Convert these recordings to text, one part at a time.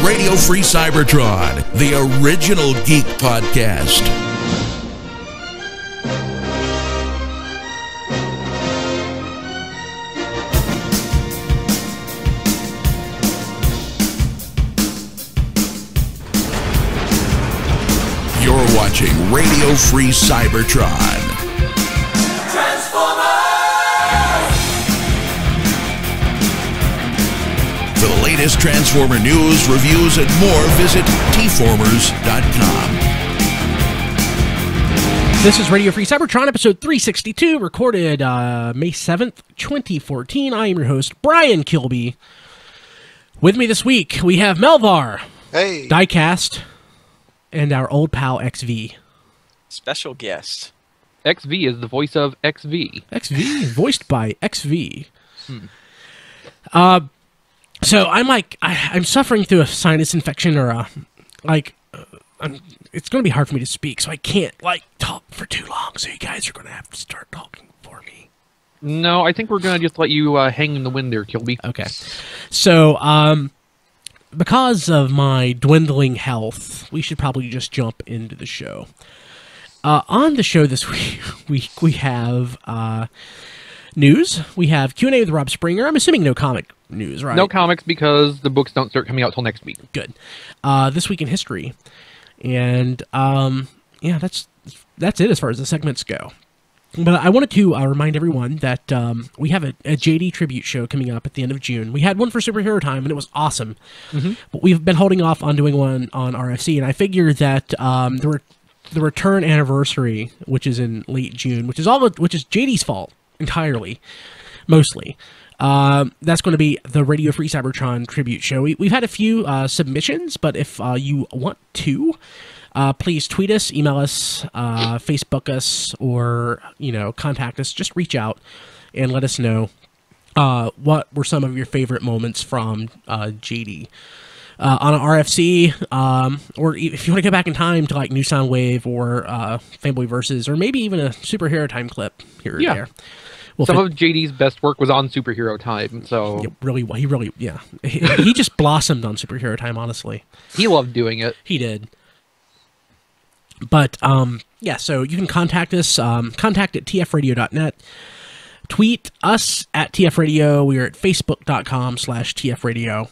Radio Free Cybertron, the original geek podcast. You're watching Radio Free Cybertron. For the latest Transformer news, reviews, and more, visit tformers.com. This is Radio Free Cybertron, episode 362, recorded May 7th, 2014. I am your host, Brian Kilby. With me this week, we have Melvar. Hey. Diecast. And our old pal, XV. Special guest. XV is the voice of XV. XV, voiced by XV. So I'm suffering through a sinus infection, or it's going to be hard for me to speak, so I can't talk for too long. So you guys are going to have to start talking for me. No, I think we're going to just let you hang in the wind there, Kilby. Okay. So because of my dwindling health, we should probably just jump into the show. On the show this week, we have news. We have Q&A with Rob Springer. I'm assuming no comic news, right? No comics, because the books don't start coming out till next week. Good. This Week in History. And, yeah, that's it as far as the segments go. But I wanted to remind everyone that we have a JD tribute show coming up at the end of June. We had one for Superhero Time, and it was awesome. Mm-hmm. But we've been holding off on doing one on RFC, and I figured that the return anniversary, which is in late June, which is JD's fault entirely, mostly. That's going to be the Radio Free Cybertron tribute show. We've had a few submissions, but if you want to, please tweet us, email us, Facebook us, or contact us. Just reach out and let us know what were some of your favorite moments from JD on an RFC, or if you want to go back in time to New Soundwave or Fanboy Versus, or maybe even a Superhero Time clip here or there. Some of JD's best work was on Superhero Time, so... Yeah, he just blossomed on Superhero Time, honestly. He loved doing it. He did. But, yeah, so you can contact us, contact at tfradio.net, tweet us at tfradio, we are at facebook.com/tfradio,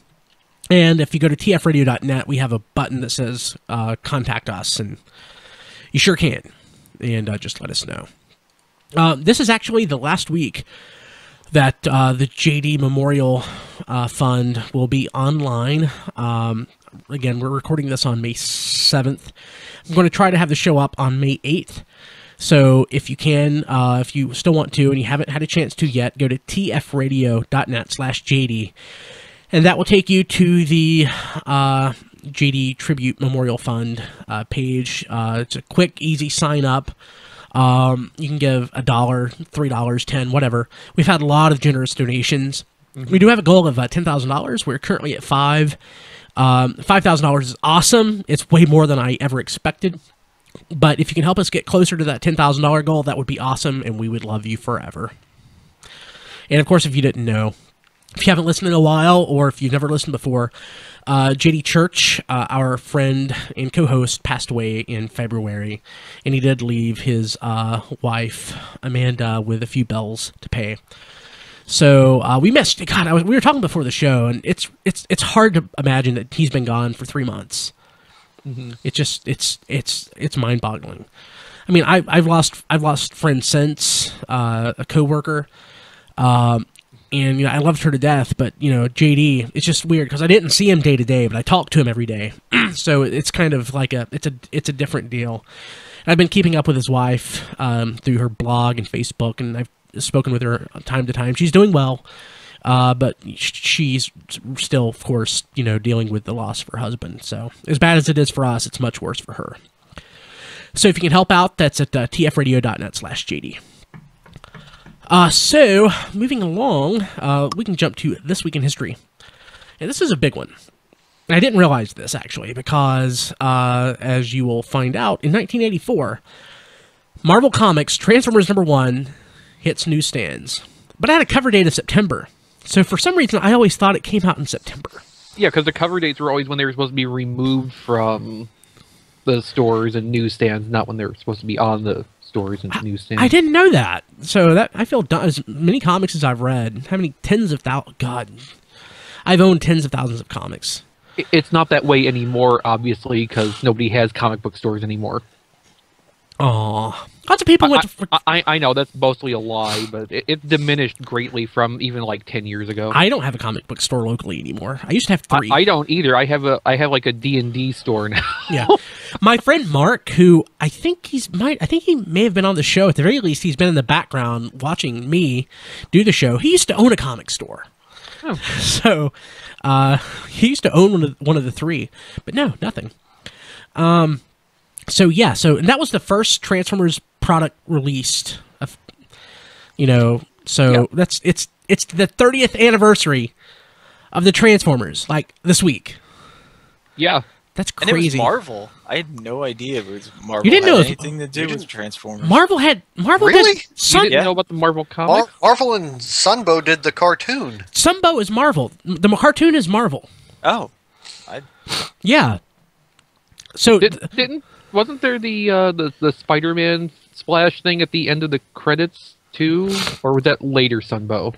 and if you go to tfradio.net, we have a button that says, contact us, and you sure can, and just let us know. This is actually the last week that the JD Memorial Fund will be online. Again, we're recording this on May 7th. I'm going to try to have the show up on May 8th. So if you can, if you still want to and you haven't had a chance to yet, go to tfradio.net/JD. And that will take you to the JD Tribute Memorial Fund page. It's a quick, easy sign up. You can give $1, $3, $10, whatever. We've had a lot of generous donations. Mm-hmm. We do have a goal of $10,000. We're currently at $5,000. $5,000 is awesome. It's way more than I ever expected. But if you can help us get closer to that $10,000 goal, that would be awesome, and we would love you forever. And of course, if you didn't know, if you haven't listened in a while, or if you've never listened before, JD Church, our friend and co-host, passed away in February, and he did leave his wife, Amanda, with a few bills to pay. So we missed. God, we were talking before the show, and it's hard to imagine that he's been gone for 3 months. Mm-hmm. It's mind-boggling. I mean, I've lost friends since, a coworker. And I loved her to death, but JD, it's just weird because I didn't see him day to day, but I talked to him every day. So it's kind of like it's a different deal. I've been keeping up with his wife through her blog and Facebook, and I've spoken with her time to time. She's doing well, but she's still, of course, dealing with the loss of her husband. So as bad as it is for us, it's much worse for her. So if you can help out, that's at tfradio.net/JD. So, moving along, we can jump to This Week in History. And this is a big one. And I didn't realize this, actually, because, as you will find out, in 1984, Marvel Comics Transformers #1 hits newsstands. But it had a cover date of September. So for some reason, I always thought it came out in September. Yeah, because the cover dates were always when they were supposed to be removed from the stores and newsstands, not when they were supposed to be on the stores and newsstands. I didn't know that. So that I feel done. As many comics as I've read, how many tens of thousands? God, I've owned tens of thousands of comics. It's not that way anymore, obviously, because nobody has comic book stores anymore. Oh, lots of people went to... I know, that's mostly a lie, but it diminished greatly from even like 10 years ago. I don't have a comic book store locally anymore. I used to have 3. I don't either. I have like a D&D store now. Yeah. My friend Mark, who I think he may have been on the show. At the very least, he's been in the background watching me do the show. He used to own a comic store. Oh. So he used to own one of the 3. But no, nothing. So yeah, and that was the first Transformers product released. So that's it's the 30th anniversary of the Transformers, like this week. Yeah, that's And it crazy. was Marvel. I had no idea it was Marvel. You didn't know it was- anything to do with Transformers. Marvel Really? did you didn't know about the Marvel comics? Marvel and Sunbow did the cartoon. Sunbow is Marvel. The cartoon is Marvel. Oh, Yeah. So Wasn't there the Spider-Man splash thing at the end of the credits too, or was that later Sunbow?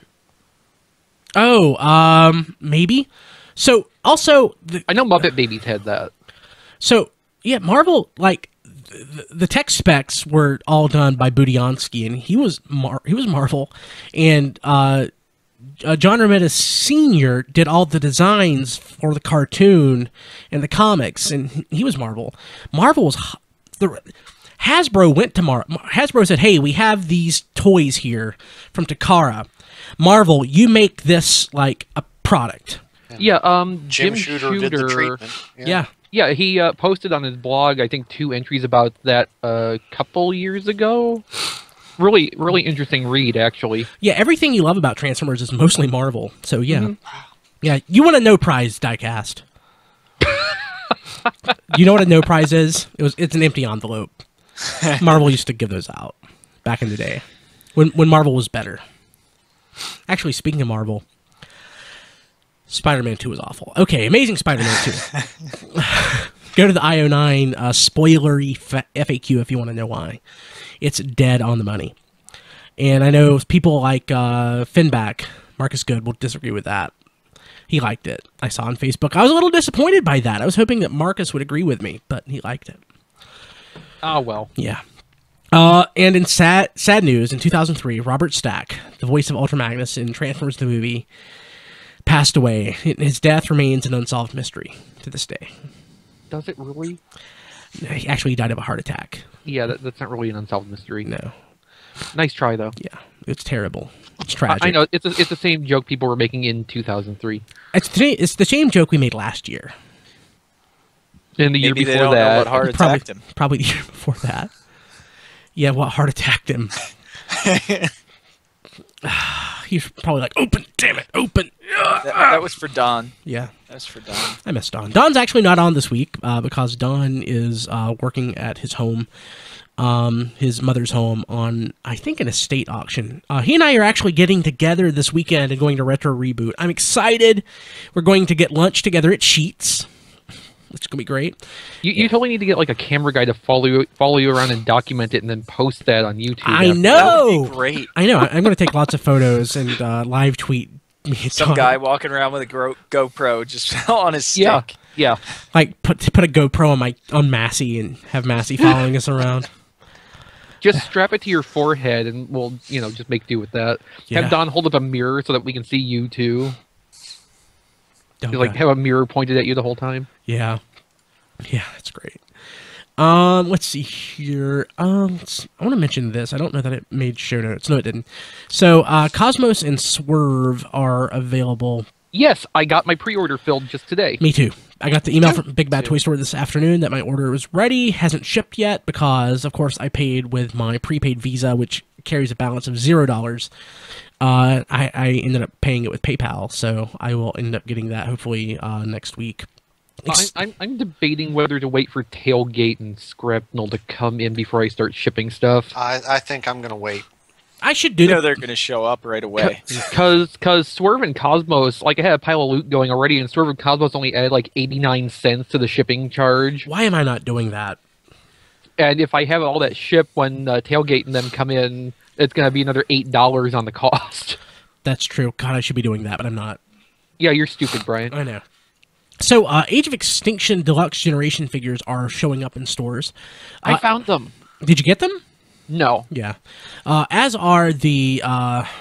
Maybe. So also, I know Muppet Babies had that. So yeah, Marvel, like the tech specs were all done by Budiansky, and he was Marvel, and John Romita Sr. did all the designs for the cartoon and the comics, and he was Marvel. Marvel was Hasbro went to Hasbro said, "Hey, we have these toys here from Takara. Marvel, you make this like a product." Yeah, Jim Shooter did the treatment. Yeah. Yeah, he posted on his blog, I think, 2 entries about that a couple years ago. Really, really interesting read, actually. Yeah, everything you love about Transformers is mostly Marvel. So yeah, yeah. You want a no prize diecast? You know what a no prize is? It's an empty envelope. Marvel used to give those out back in the day when Marvel was better. Actually, speaking of Marvel, Spider-Man 2 was awful. Okay, Amazing Spider-Man 2. Go to the IO9 spoilery FAQ if you want to know why. It's dead on the money. And I know people like Finback, Marcus Good, will disagree with that. He liked it. I saw on Facebook. I was a little disappointed by that. I was hoping that Marcus would agree with me, but he liked it. Oh, well. Yeah. And in sad news, in 2003, Robert Stack, the voice of Ultra Magnus in Transformers the movie, passed away. His death remains an unsolved mystery to this day. Does it really? Actually, he died of a heart attack. Yeah, that's not really an unsolved mystery. No. Nice try, though. Yeah, it's terrible. It's tragic. I know, it's the same joke people were making in 2003. It's the same joke we made last year. And the year maybe they before don't know that. what heart attacked him. Probably the year before that. Yeah, what heart attacked him? He's probably like, open, damn it, open. That was for Don. Yeah. That's for Don. I miss Don. Don's actually not on this week because Don is working at his home, his mother's home, on, I think, an estate auction. He and I are actually getting together this weekend and going to Retro Reboot. I'm excited. We're going to get lunch together at Sheets. It's going to be great. You totally need to get like a camera guy to follow you around and document it and then post that on YouTube. I know. That would be great. I know. I'm going to take lots of photos and live tweet. Some guy walking around with a GoPro just on his stick. Yeah. Like put a GoPro on Massey and have Massey following us around. Just strap it to your forehead and we'll, just make do with that. Yeah. Have Don hold up a mirror so that we can see you too. Okay. Like have a mirror pointed at you the whole time. Yeah. Yeah, that's great. Let's see here. I want to mention this. I don't know that it made show notes. No, it didn't. So, Cosmos and Swerve are available. Yes, I got my pre-order filled just today. Me too. I got the email from Big Bad Toy Store this afternoon that my order was ready. Hasn't shipped yet because, of course, I paid with my prepaid Visa, which carries a balance of $0. I ended up paying it with PayPal, so I will end up getting that hopefully next week. I'm debating whether to wait for Tailgate and Scripnal to come in before I start shipping stuff. I think I'm going to wait. I should do know they're going to show up right away. Because Swerve and Cosmos, like I had a pile of loot going already, and Swerve and Cosmos only added like 89 cents to the shipping charge. Why am I not doing that? And if I have all that ship when Tailgate and them come in, it's going to be another $8 on the cost. That's true. God, I should be doing that, but I'm not. Yeah, you're stupid, Brian. I know. So, Age of Extinction Deluxe Generation figures are showing up in stores. I found them. Did you get them? No. Yeah. As are the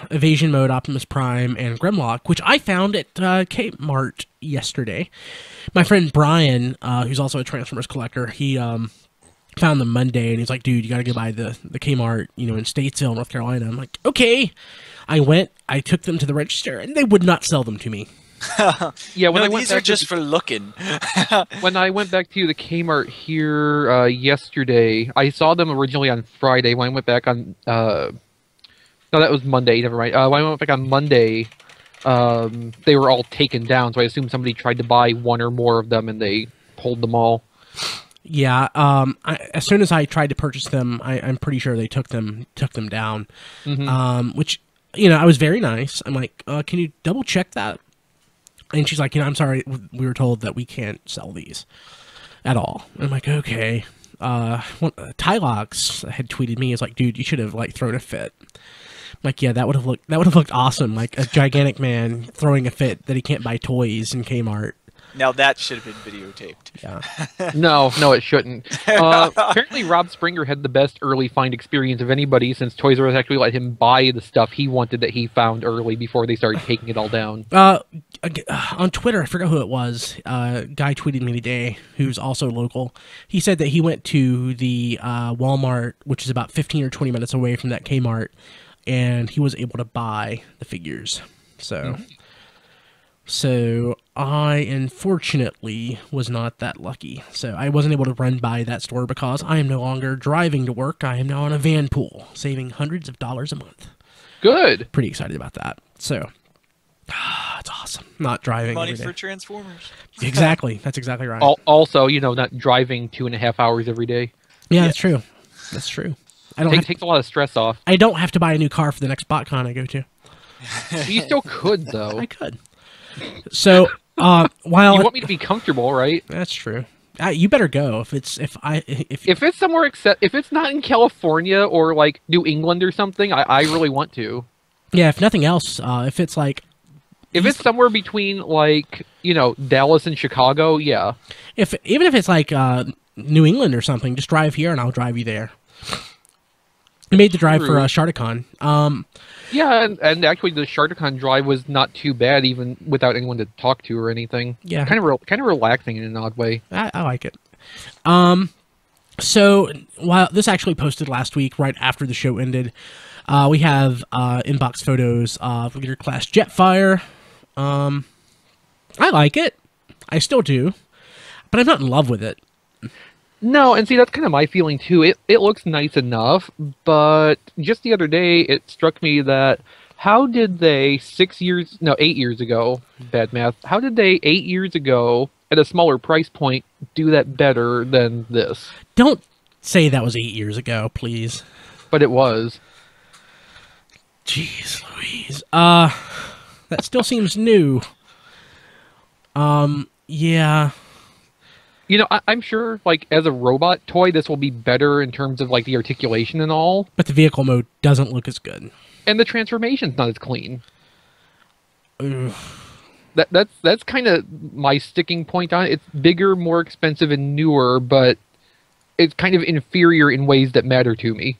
Evasion Mode, Optimus Prime, and Grimlock, which I found at Kmart yesterday. My friend Brian, who's also a Transformers collector, he found them Monday, and he's like, dude, you gotta go by the Kmart, in Statesville, North Carolina. I'm like, okay. I went, I took them to the register, and they would not sell them to me. Yeah, when no, I went these are just for looking. When I went back to the Kmart here yesterday, I saw them originally on Friday. When I went back on, no, that was Monday. Never mind. When I went back on Monday, they were all taken down. So I assume somebody tried to buy one or more of them, and they pulled them all. Yeah. As soon as I tried to purchase them, I'm pretty sure they took them down. Mm-hmm. Which, I was very nice. I'm like, can you double check that? And she's like, I'm sorry, we were told that we can't sell these at all. I'm like, okay. Tylox had tweeted me, is like, dude, you should have thrown a fit. I'm like, yeah, that would have looked awesome, like a gigantic man throwing a fit that he can't buy toys in Kmart. Now that should have been videotaped. Yeah. No, it shouldn't. Apparently, Rob Springer had the best early find experience of anybody, since Toys R Us actually let him buy the stuff he wanted that he found early before they started taking it all down. On Twitter, I forgot who it was. Guy tweeted me today, who's also local. He said that he went to the Walmart, which is about 15 or 20 minutes away from that Kmart, and he was able to buy the figures. So I, unfortunately, was not that lucky. So I wasn't able to run by that store because I am no longer driving to work. I am now on a van pool, saving hundreds of dollars a month. Good. Pretty excited about that. So, it's awesome. Not driving Money every day. for Transformers. Exactly. That's exactly right. Also, not driving 2.5 hours every day. Yeah, that's true. That's true. Takes a lot of stress off. I don't have to buy a new car for the next BotCon I go to. You still could, though. I could. So, while you want me to be comfortable, right? That's true. You better go if it's somewhere if it's not in California or like New England or something. I really want to. Yeah, if nothing else, if it's like if it's somewhere between like Dallas and Chicago, yeah. Even if it's like New England or something, just drive here and I'll drive you there. I made the drive for Shardicon. Yeah, and actually the Shardicon drive was not too bad, even without anyone to talk to or anything. Yeah, kind of relaxing in an odd way. I like it. So while this actually posted last week, right after the show ended, we have inbox photos of Leader Class Jetfire. I like it. I still do, but I'm not in love with it. No, and see, that's kind of my feeling, too. It looks nice enough, but just the other day, it struck me that how did they 8 years ago, bad math, how did they 8 years ago, at a smaller price point, do that better than this? Don't say that was 8 years ago, please. But it was. Jeez Louise. That still seems new. Yeah. I'm sure, like, as a robot toy, this will be better in terms of, like, the articulation and all. But the vehicle mode doesn't look as good. And the transformation's not as clean. Ugh. That's kind of my sticking point on it. It's bigger, more expensive, and newer, but it's kind of inferior in ways that matter to me.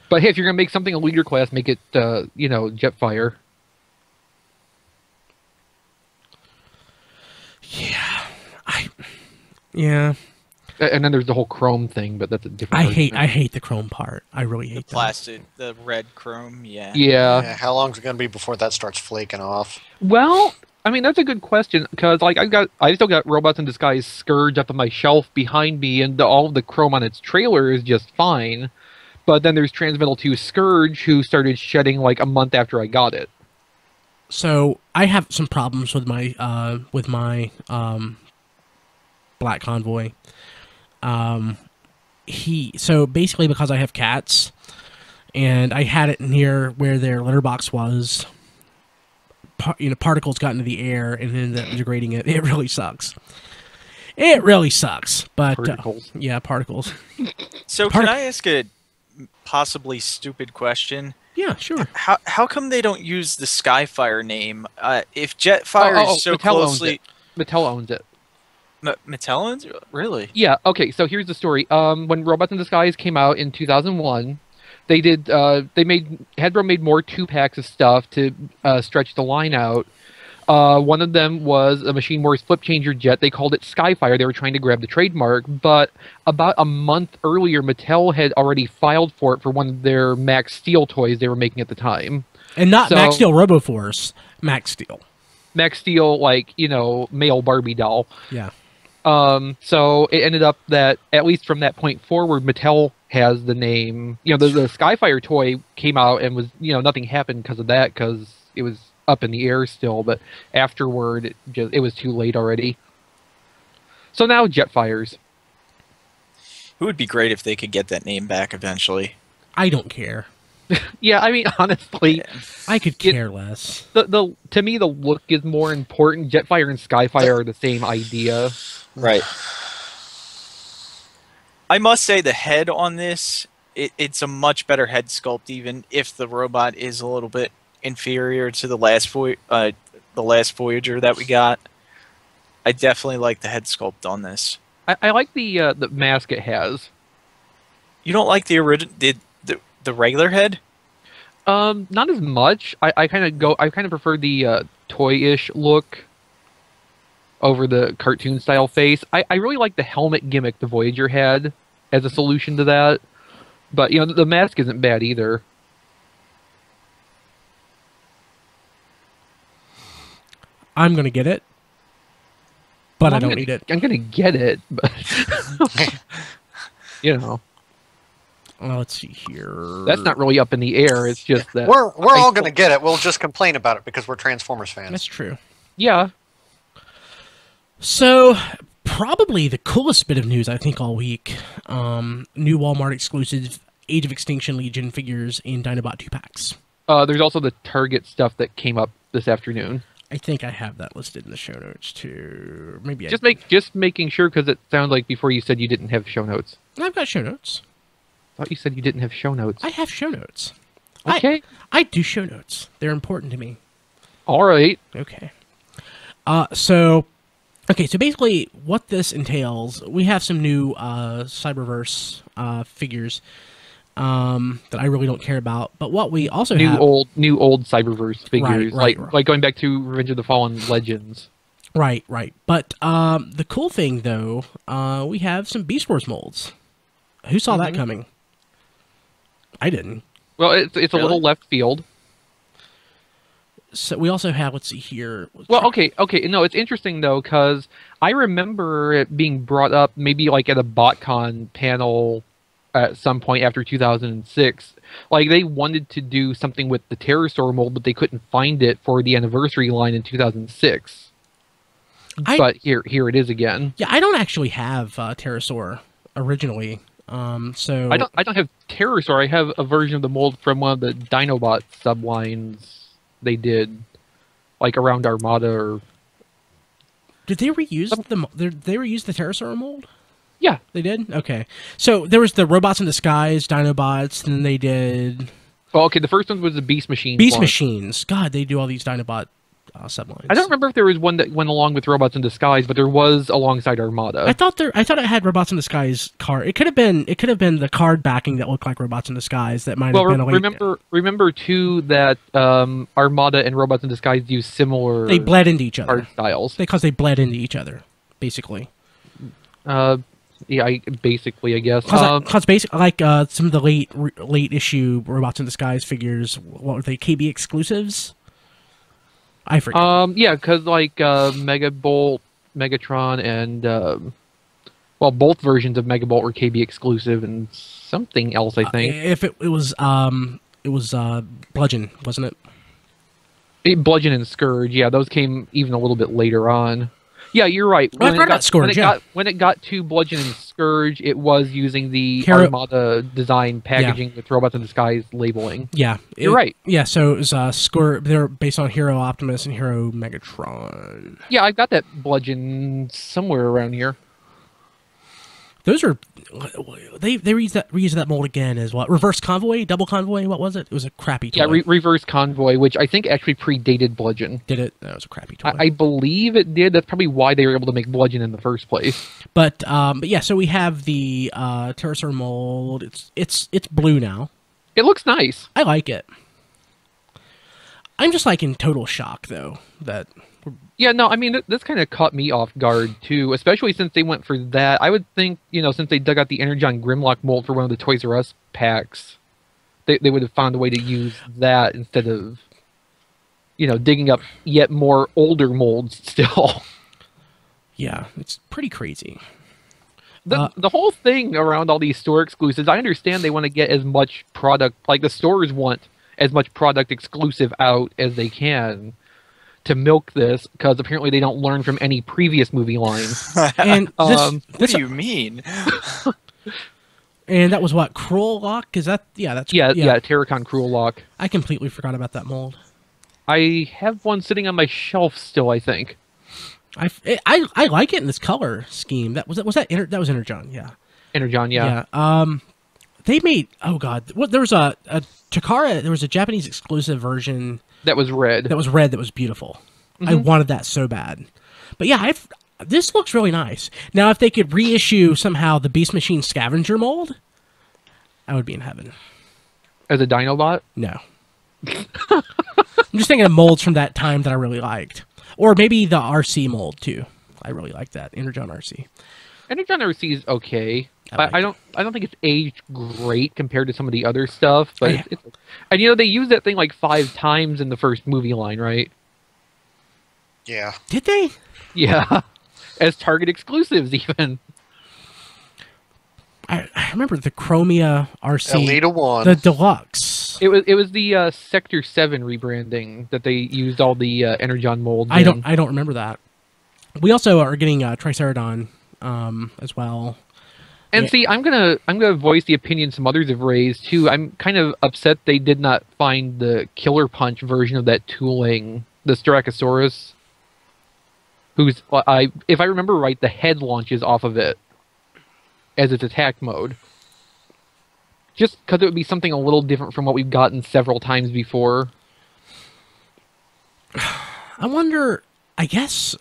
But hey, if you're going to make something a leader class, make it, Jetfire. Yeah. And then there's the whole chrome thing, but that's a different. I hate the chrome part. I really hate the plastic, the red chrome. Yeah. How long is it going to be before that starts flaking off? Well, I mean that's a good question because like I still got Robots in Disguise Scourge up on my shelf behind me, and all of the chrome on its trailer is just fine. But then there's Transmetal 2 Scourge, who started shedding like a month after I got it. So I have some problems with my Black Convoy. So basically because I have cats, and I had it near where their litter box was. Particles got into the air and ended up degrading it. It really sucks. It really sucks. But Particles. Yeah, particles. So can I ask a possibly stupid question? Yeah, sure. How come they don't use the Skyfire name? If Jetfire is so Mattel closely... Mattel owns it. Mattel owns it? Really? Yeah, okay, so here's the story. When Robots in Disguise came out in 2001, Hasbro made more 2-packs of stuff to stretch the line out. One of them was a Machine Wars Flip Changer jet. They called it Skyfire. They were trying to grab the trademark, but about a month earlier, Mattel had already filed for it for one of their Max Steel toys they were making at the time. And not Max Steel RoboForce, Max Steel. Max Steel, male Barbie doll. Yeah. So it ended up that, at least from that point forward, Mattel has the name. The Skyfire toy came out and was, nothing happened because of that, because it was up in the air still, but afterward it was too late already. So now Jetfires. It would be great if they could get that name back eventually. I don't care. Yeah, I mean, honestly, I could care less. To me, the look is more important. Jetfire and Skyfire are the same idea. Right. I must say the head on this, it's a much better head sculpt, even if the robot is a little bit inferior to the last Voyager that we got. I definitely like the head sculpt on this. I like the mask it has. You don't like the original, the regular head? Not as much. I kind of prefer the toy-ish look over the cartoon style face. I really like the helmet gimmick the Voyager had as a solution to that. But the mask isn't bad either. I'm gonna get it, but I don't need it. I'm gonna get it, but let's see here. That's not really up in the air. It's just that we're all gonna get it. We'll just complain about it because we're Transformers fans. That's true. Yeah. So probably the coolest bit of news I think all week: new Walmart exclusive Age of Extinction Legion figures in Dinobot 2-packs. There's also the Target stuff that came up this afternoon. I think I have that listed in the show notes too. Maybe just making sure, because it sounded like before you said you didn't have show notes. I've got show notes. I thought you said you didn't have show notes. I have show notes. Okay. I do show notes. They're important to me. All right. Okay. So basically what this entails, we have some new Cyberverse figures that I really don't care about. But what we also have... New old Cyberverse figures, right. like going back to Revenge of the Fallen Legends. Right. But the cool thing, though, we have some Beast Wars molds. Who saw that coming? I didn't. Well, it's a little left field. So we also have, let's see here. Well, okay. No, it's interesting, though, because I remember it being brought up maybe like at a BotCon panel at some point after 2006. Like, they wanted to do something with the Pterosaur mold, but they couldn't find it for the anniversary line in 2006. But here it is again. Yeah, I don't actually have Pterosaur originally. So I don't have Pterosaur. I have a version of the mold from one of the Dinobot sublines they did, like around Armada or. Did they reuse they reused the Pterosaur mold? Yeah, they did. Okay, so there was the Robots in Disguise, Dinobots, and then they did. Well, okay, the first one was the Beast Machines. Beast Machines. God, they do all these Dinobot sublines. I don't remember if there was one that went along with Robots in Disguise, but there was alongside Armada. I thought it had Robots in Disguise card. It could have been the card backing that looked like Robots in Disguise. That might have been a late... remember too that Armada and Robots in Disguise use similar. They bled into each other. Art styles because they bled into each other, basically. Yeah, I guess. Because basically, like some of the late issue Robots in Disguise figures, what were they? KB exclusives. I forget. Yeah, because like Megabolt, Megatron, and both versions of Megabolt were KB exclusive, and something else, I think. If it was Bludgeon, wasn't it? Bludgeon and Scourge, yeah, those came even a little bit later on. Yeah, you're right. When it got Scourge, when it got to Bludgeon and Scourge, it was using the Hero- Armada design packaging with Robots in Disguise labeling. Yeah, You're right. Yeah, so it was they're based on Hero Optimus and Hero Megatron. Yeah, I've got that bludgeon somewhere around here. Those are they reused that mold again as what? Reverse Convoy, Double Convoy, what was it? It was a crappy toy. Yeah, Reverse Convoy, which I think actually predated Bludgeon. Did it? That was a crappy toy. I believe it did. That's probably why they were able to make Bludgeon in the first place. But yeah, so we have the Pterosaur mold. It's blue now. It looks nice. I like it. I'm just like in total shock though that. Yeah, no, I mean, this kind of caught me off guard, too, especially since they went for that. I would think, since they dug out the Energon Grimlock mold for one of the Toys R Us packs, they would have found a way to use that instead of, digging up yet more older molds still. Yeah, it's pretty crazy. The whole thing around all these store exclusives, I understand they want to get as much product, like the stores want as much product exclusive out as they can to milk this, because apparently they don't learn from any previous movie lines. And what do you mean? And that was what, Cruel Lock? Is that that's Terracon Cruel Lock. I completely forgot about that mold. I have one sitting on my shelf still, I think. I like it in this color scheme. That was Energon, yeah. Energon, yeah. Yeah. They made there was a Takara. There was a Japanese exclusive version that was red. That was beautiful. Mm-hmm. I wanted that so bad. But yeah, this looks really nice. Now, if they could reissue somehow the Beast Machine Scavenger mold, I would be in heaven. As a Dinobot? No. I'm just thinking of molds from that time that I really liked. Or maybe the RC mold, too. I really like that. Energon RC. Energon RC is okay. I don't think it's aged great compared to some of the other stuff, but and they used that thing like 5 times in the first movie line, right? Yeah. Did they? Yeah. As Target exclusives, even. I remember the Chromia RC. Elita 1. The Deluxe. It was the Sector 7 rebranding that they used all the Energon molds I don't remember that. We also are getting Triceratodon as well. And see, I'm gonna voice the opinion some others have raised too. I'm kind of upset they did not find the Killer Punch version of that tooling, the Styracosaurus, who's if I remember right, the head launches off of it as its attack mode. Just because it would be something a little different from what we've gotten several times before. I wonder. I guess.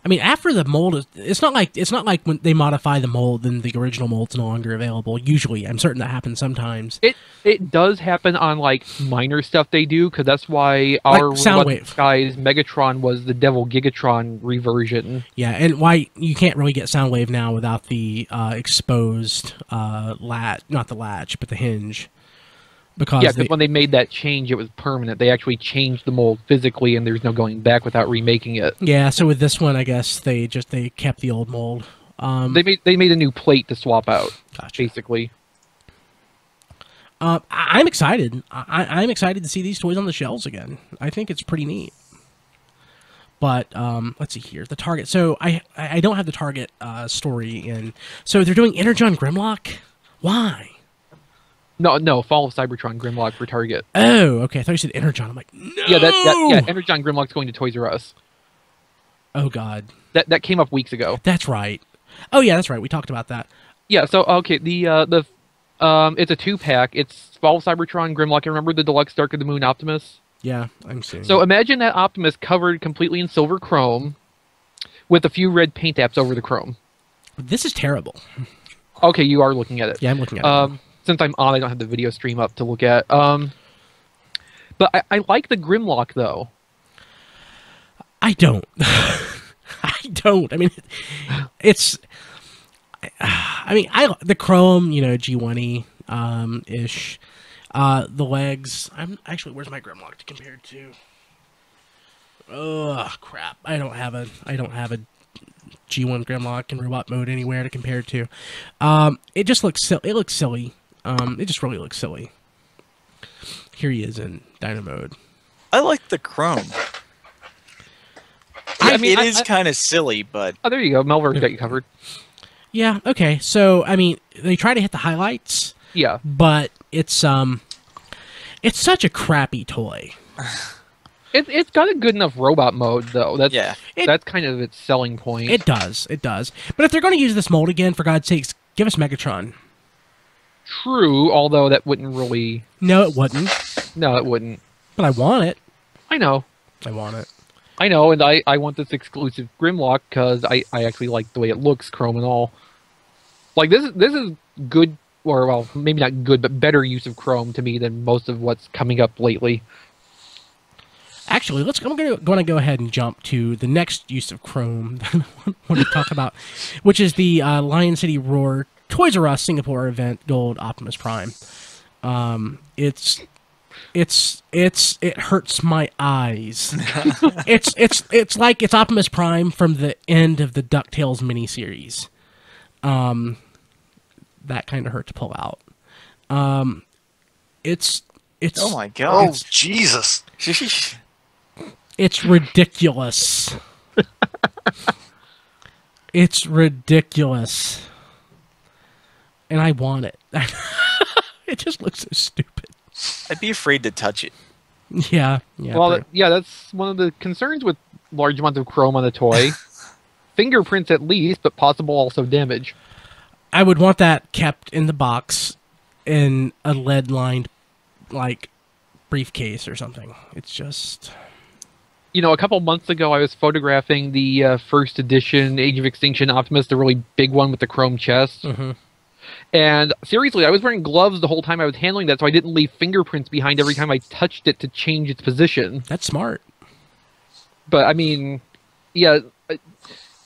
I mean, after the mold, it's not like when they modify the mold, then the original mold's no longer available. Usually, I'm certain that happens sometimes. It does happen on like minor stuff they do, because that's why our Soundwave guy's Megatron was the Devil Gigatron reversion. Yeah, and why you can't really get Soundwave now without the exposed latch, not the latch, but the hinge. Because when they made that change, it was permanent. They actually changed the mold physically, and there's no going back without remaking it. Yeah, so with this one, I guess they kept the old mold. They made a new plate to swap out, basically. I'm excited. I'm excited to see these toys on the shelves again. I think it's pretty neat. But let's see here, the Target. So I don't have the Target story in. So they're doing Energon Grimlock. Why? No, Fall of Cybertron Grimlock for Target. Oh, okay. I thought you said Energon. I'm like, no! Yeah, Energon Grimlock's going to Toys R Us. Oh, God. That came up weeks ago. That's right. Oh, yeah, that's right. We talked about that. Yeah, so, okay, it's a 2-pack. It's Fall of Cybertron Grimlock. I remember the Deluxe Dark of the Moon Optimus? Yeah, I'm seeing. So imagine that Optimus covered completely in silver chrome with a few red paint apps over the chrome. This is terrible. Okay, you are looking at it. Yeah, I'm looking at it. Since I'm on, I don't have the video stream up to look at. But I like the Grimlock, though. I don't. I don't. I mean, it's... the chrome, G1-y ish. The legs... Actually, where's my Grimlock to compare it to? Oh, crap. I don't have a G1 Grimlock in robot mode anywhere to compare it to. It just looks... It looks silly. It just really looks silly. Here he is in Dino mode. I like the chrome. It is kind of silly, but... Oh, there you go. Melver's got you covered. Yeah. Okay. So I mean, they try to hit the highlights. Yeah. But it's such a crappy toy. It's got a good enough robot mode though. That's kind of its selling point. It does. But if they're going to use this mold again, for God's sakes, give us Megatron. True, although that wouldn't really. No, it wouldn't. No, it wouldn't. But I want it. I know. I want it. I know, and I want this exclusive Grimlock because I actually like the way it looks, chrome and all. Like this is good, or well, maybe not good, but better use of chrome to me than most of what's coming up lately. Actually, I'm going to go ahead and jump to the next use of chrome that I want to talk about, which is the Lion City Roar Toys R Us Singapore event Gold Optimus Prime. It hurts my eyes. it's like it's Optimus Prime from the end of the DuckTales miniseries. That kind of hurt to pull out. It's oh my god! Oh Jesus! It's ridiculous. It's ridiculous. And I want it. It just looks so stupid. I'd be afraid to touch it. Yeah. Well, that's one of the concerns with large amounts of chrome on a toy. Fingerprints at least, but possible also damage. I would want that kept in the box in a lead-lined, like, briefcase or something. It's just... You know, a couple months ago, I was photographing the first edition Age of Extinction Optimus, the really big one with the chrome chest. Mm-hmm. And seriously, I was wearing gloves the whole time I was handling that, so I didn't leave fingerprints behind every time I touched it to change its position. That's smart. But, I mean, yeah,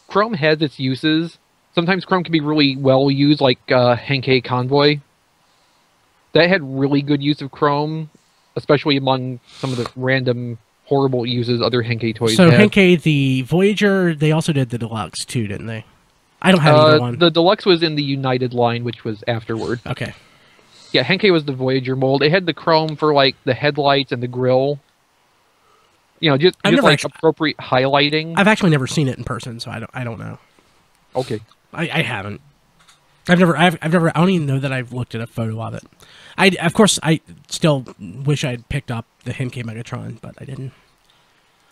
chrome has its uses. Sometimes chrome can be really well used, like Henkei Convoy. That had really good use of chrome, especially among some of the random horrible uses other Henkei toys So had. Henkei, the Voyager, they also did the Deluxe too, didn't they? I don't have either one. The Deluxe was in the United line, which was afterward. Okay. Yeah, Henkei was the Voyager mold. It had the chrome for like the headlights and the grill. You know, just like appropriate highlighting. I've actually never seen it in person, so I don't know. Okay. I haven't. I don't even know that I've looked at a photo of it. Of course, I still wish I'd picked up the Henkei Megatron, but I didn't.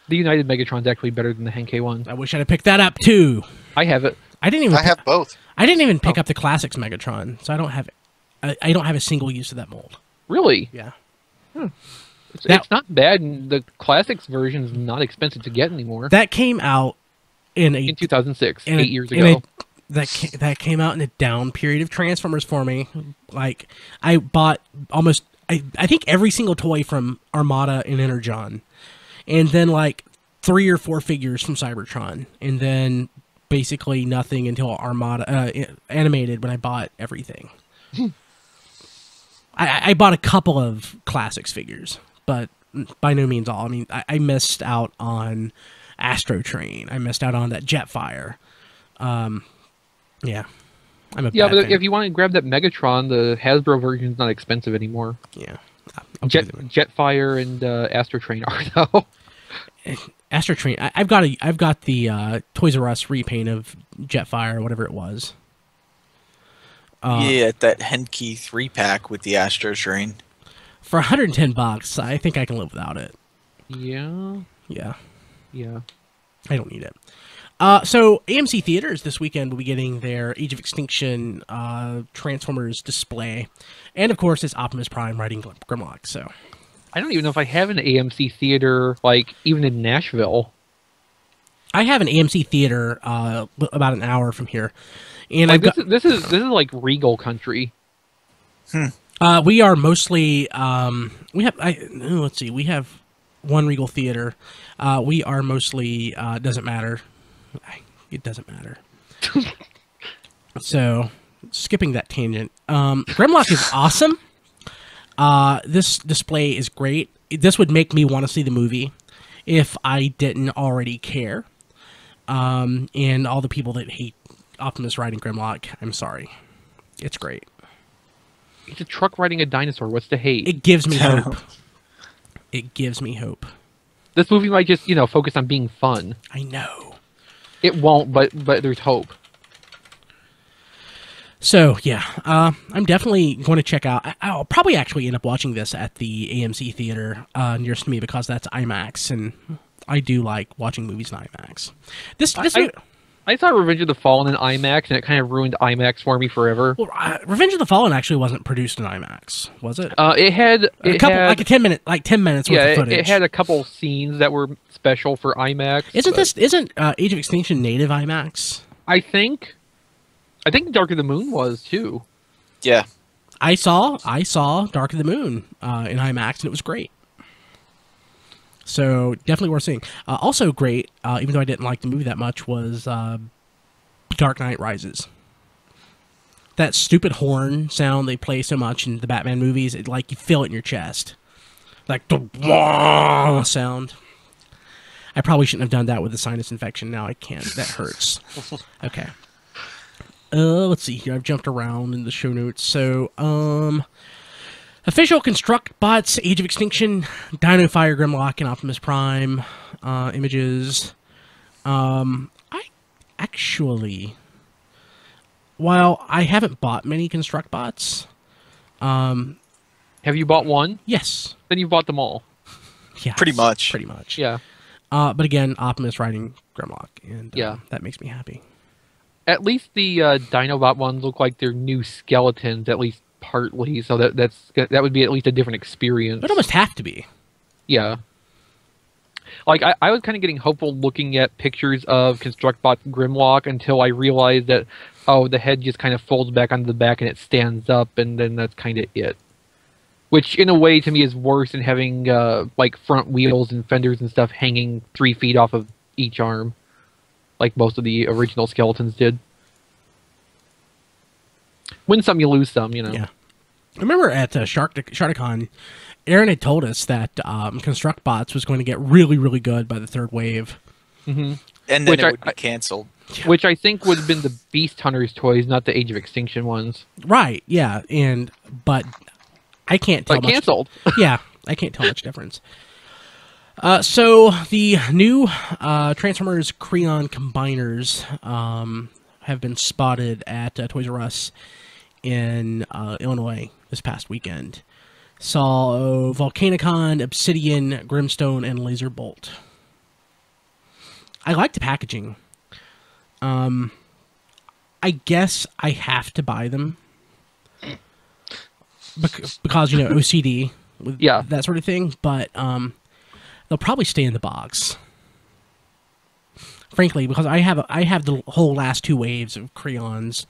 The United Megatron's actually better than the Henkei one. I wish I'd have picked that up too. I have it. I have both. I didn't even pick up the Classics Megatron, so I don't have a single use of that mold. Really? Yeah. It's not bad, and the Classics version is not expensive to get anymore. That came out in 2006, 8 years ago. That came out in a down period of Transformers for me. Like, I bought almost, I think every single toy from Armada and Energon, and then like 3 or 4 figures from Cybertron, and then basically nothing until Armada Animated when I bought everything. I bought a couple of Classics figures, but by no means all. I mean, I missed out on Astro Train. I missed out on that Jetfire. Yeah, I'm a bad but fan. if you want to grab that Megatron, the Hasbro version is not expensive anymore. Yeah, Jetfire and Astro Train are though. Astro Train. I've got the Toys R Us repaint of Jetfire or whatever it was. Yeah, that Henkei 3-pack with the Astro Train. For $110, I think I can live without it. Yeah. I don't need it. So AMC Theaters this weekend will be getting their Age of Extinction Transformers display, and of course it's Optimus Prime riding Grimlock. So I don't even know if I have an AMC theater, like even in Nashville. I have an AMC theater about an hour from here, and like, this is like Regal country. We are mostly let's see, we have one Regal theater. We are mostly doesn't matter. It doesn't matter. So, skipping that tangent. Grimlock is awesome. This display is great. This would make me want to see the movie if I didn't already care. And all the people that hate Optimus riding Grimlock, I'm sorry. It's great. It's a truck riding a dinosaur. What's to hate? It gives me hope. It gives me hope. This movie might just, focus on being fun. I know. It won't, but there's hope. So yeah, I'm definitely going to check out. I'll probably actually end up watching this at the AMC theater nearest to me because that's IMAX, and I do like watching movies in IMAX. I saw Revenge of the Fallen in IMAX, and it kind of ruined IMAX for me forever. Well, Revenge of the Fallen actually wasn't produced in IMAX, was it? It had like 10 minutes worth of footage. It had a couple scenes that were special for IMAX. Isn't Age of Extinction native IMAX? I think Dark of the Moon was too. Yeah. I saw Dark of the Moon in IMAX, and it was great. So definitely worth seeing. Also great, even though I didn't like the movie that much, was Dark Knight Rises. That stupid horn sound they play so much in the Batman movies, it like you feel it in your chest, like the wah sound. I probably shouldn't have done that with a sinus infection. Now I can't. That hurts. Okay. Let's see here. I've jumped around in the show notes. So, official Construct Bots, Age of Extinction, Dino Fire, Grimlock, and Optimus Prime images. I actually, while I haven't bought many Construct Bots, have you bought one? Yes. Then you've bought them all. Yeah, Pretty much. Pretty much. Yeah. But again, Optimus riding Grimlock, and yeah, that makes me happy. At least the Dinobot ones look like they're new skeletons, at least partly. So that would be at least a different experience. It would almost have to be. Yeah. Like I was kind of getting hopeful looking at pictures of Constructbot Grimlock until I realized that the head just kind of folds back onto the back and it stands up, and then that's kind of it. Which, in a way, to me, is worse than having like front wheels and fenders and stuff hanging 3 feet off of each arm, like most of the original skeletons did. Win some, you lose some, you know. Yeah. I remember at Sharkticon, Aaron had told us that Construct Bots was going to get really, really good by the third wave. Mm-hmm. And then it would be canceled. Which I think would have been the Beast Hunters toys, not the Age of Extinction ones. Right, yeah. But I can't tell much. Canceled. Yeah, I can't tell much difference. So the new Transformers Creon Combiners have been spotted at Toys R Us in Illinois this past weekend. Saw Volcanicon, Obsidian, Grimstone, and Laserbolt. I like the packaging. I guess I have to buy them because you know, OCD with that sort of thing, but they'll probably stay in the box. Frankly, because I have the whole last 2 waves of Creons,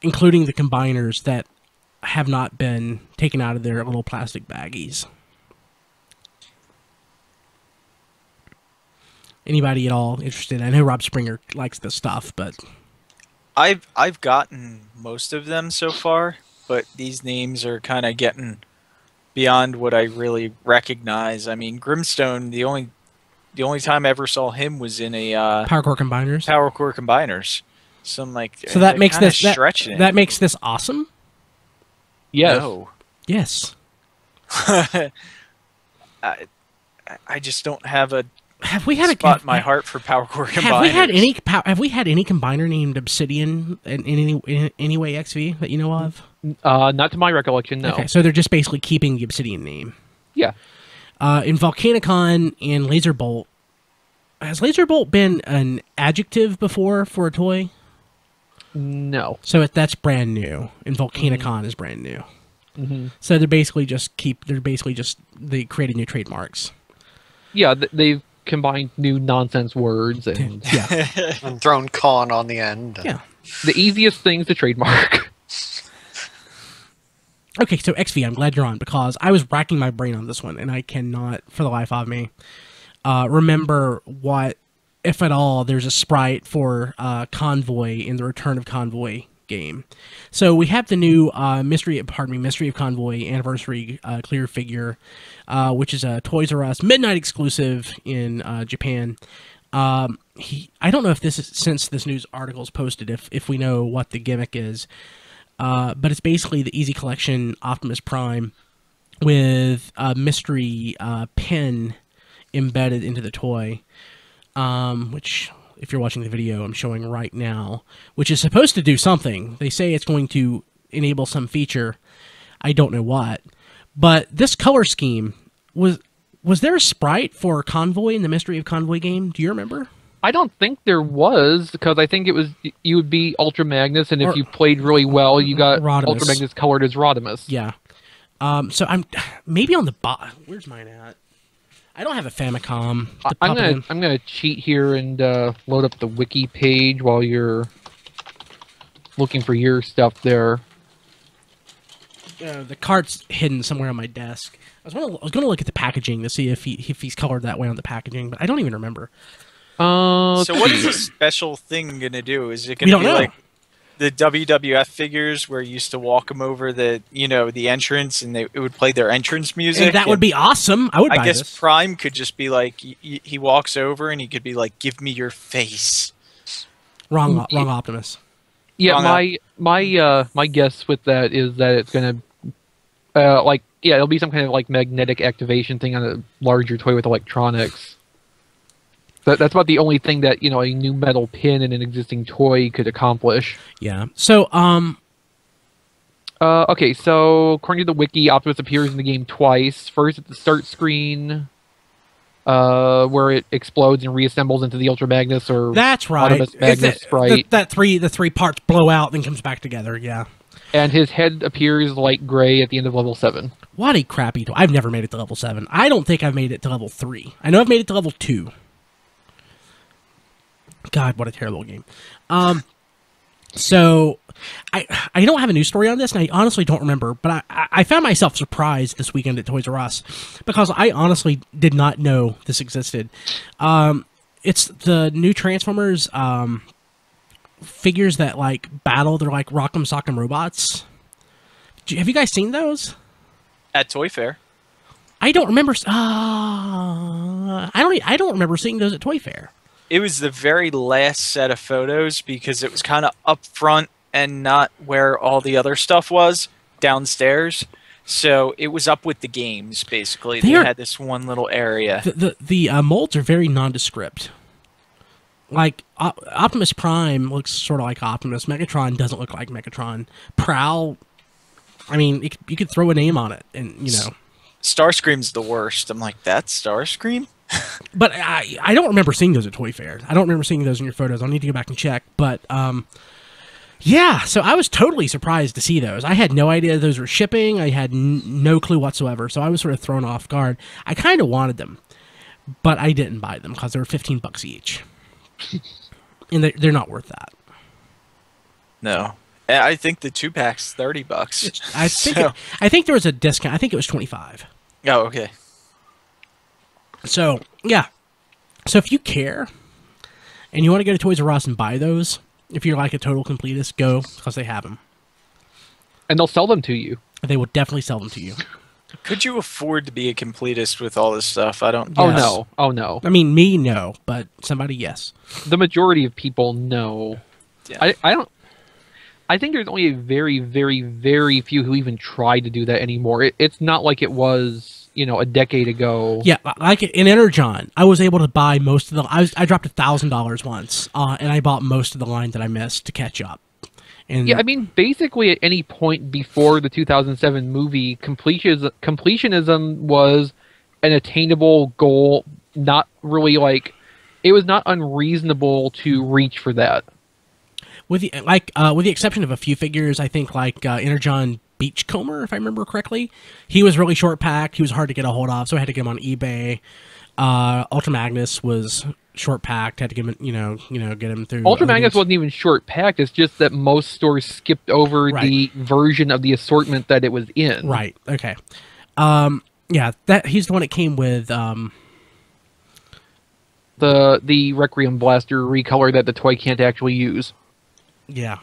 including the combiners that have not been taken out of their little plastic baggies. Anybody at all interested? I know Rob Springer likes this stuff, but I've gotten most of them so far, but these names are kind of getting beyond what I really recognize. I mean, Grimstone, the only time I ever saw him was in a Power Core Combiners. Power Core Combiners. So I'm like, so that makes this that makes this awesome. Yes. No. Yes. I just don't have a have we had spot in my heart for Power Core Combiners. Have we had any combiner named Obsidian in any way, XV, that you know of? Not to my recollection, no. Okay, so they're just basically keeping the Obsidian name. Yeah. In Volcanicon and Laserbolt, has Laserbolt been an adjective before for a toy? No. So that's brand new, and Volcanicon is brand new. Mm-hmm. So they're basically just they created new trademarks. Yeah, they've combined new nonsense words and and thrown con on the end. Yeah, the easiest things to trademark. Okay, so XV, I'm glad you're on, because I was racking my brain on this one, and I cannot, for the life of me, remember what, if at all, there's a sprite for Convoy in the Return of Convoy game. So we have the new Mystery of Convoy Anniversary clear figure, which is a Toys R Us midnight exclusive in Japan. I don't know if this is, since this news article is posted, if we know what the gimmick is. But it's basically the Easy Collection Optimus Prime with a mystery pen embedded into the toy, which if you're watching the video I'm showing right now, which is supposed to do something. They say it's going to enable some feature. I don't know what. But this color scheme, was there a sprite for Convoy in the Mystery of Convoy game? Do you remember? I don't think there was, because I think it was you would be Ultra Magnus, and if you played really well, you got Rodimus. Ultra Magnus colored as Rodimus. Yeah. So I'm maybe on the bot. Where's mine at? I don't have a Famicom. I'm gonna cheat here and load up the wiki page while you're looking for your stuff there. The cart's hidden somewhere on my desk. I was gonna look at the packaging to see if he's colored that way on the packaging, but I don't even remember. So what is this special thing going to do? Is it going to be like the WWF figures where you used to walk them over the entrance and it would play their entrance music? And that would be awesome. I would buy guess this. Prime could just be like, he walks over and he could be like, give me your face. Wrong Optimus. Yeah, my guess with that is that it's going to, it'll be some kind of like magnetic activation thing on a larger toy with electronics. That's about the only thing that, a new metal pin in an existing toy could accomplish. Yeah. So, okay, so according to the wiki, Optimus appears in the game twice. First at the start screen, where it explodes and reassembles into the Ultra Magnus or that's right. Optimus Magnus sprite. The three parts blow out, then comes back together. Yeah. And his head appears light gray at the end of level 7. What a crappy toy! I've never made it to level 7. I don't think I've made it to level 3. I know I've made it to level 2. God, what a terrible game. So I don't have a news story on this, and I honestly don't remember, but I found myself surprised this weekend at Toys R Us because I honestly did not know this existed. It's the new Transformers figures that like battle. They're like Rock'em Sock'em robots. Have you guys seen those? At Toy Fair. I don't remember. I don't remember seeing those at Toy Fair. It was the very last set of photos because it was kind of up front and not where all the other stuff was, downstairs. So it was up with the games, basically. They had this one little area. The molds are very nondescript. Like, Optimus Prime looks sort of like Optimus. Megatron doesn't look like Megatron. Prowl, I mean, you could throw a name on it, and, Starscream's the worst. I'm like, that's Starscream? But I don't remember seeing those at Toy Fair. I don't remember seeing those in your photos. I'll need to go back and check. But, yeah, so I was totally surprised to see those. I had no idea those were shipping. I had no clue whatsoever, so I was sort of thrown off guard. I kind of wanted them, but I didn't buy them because they were $15 each. And they're not worth that. No. I think the 2-pack's $30. I think there was a discount. I think it was $25. Oh, okay. So, yeah. So if you care and you want to go to Toys R Us and buy those, if you're like a total completist, go, because they have them. And they'll sell them to you. They will definitely sell them to you. Could you afford to be a completely with all this stuff? I don't. Oh, no. Oh, no. I mean, me, no, but somebody, yes. The majority of people, no. Yeah. I don't. I think there's only a very, very, very few who even try to do that anymore. It's not like it was, a decade ago. Yeah, like in Energon, I was able to buy most of the. I dropped $1,000 once, and I bought most of the line that I missed to catch up. And yeah, I mean, basically at any point before the 2007 movie, completionism was an attainable goal. Not really it was not unreasonable to reach for that. With the exception of a few figures, I think Energon Beachcomber, if I remember correctly, he was really short packed. He was hard to get a hold of, so I had to get him on eBay. Ultra Magnus was short packed. Had to get him, get him through. Ultra Magnus wasn't even short packed. It's just that most stores skipped over the version of the assortment that it was in. Right. Okay. Yeah, he's the one that came with the Requiem Blaster recolor that the toy can't actually use. Yeah.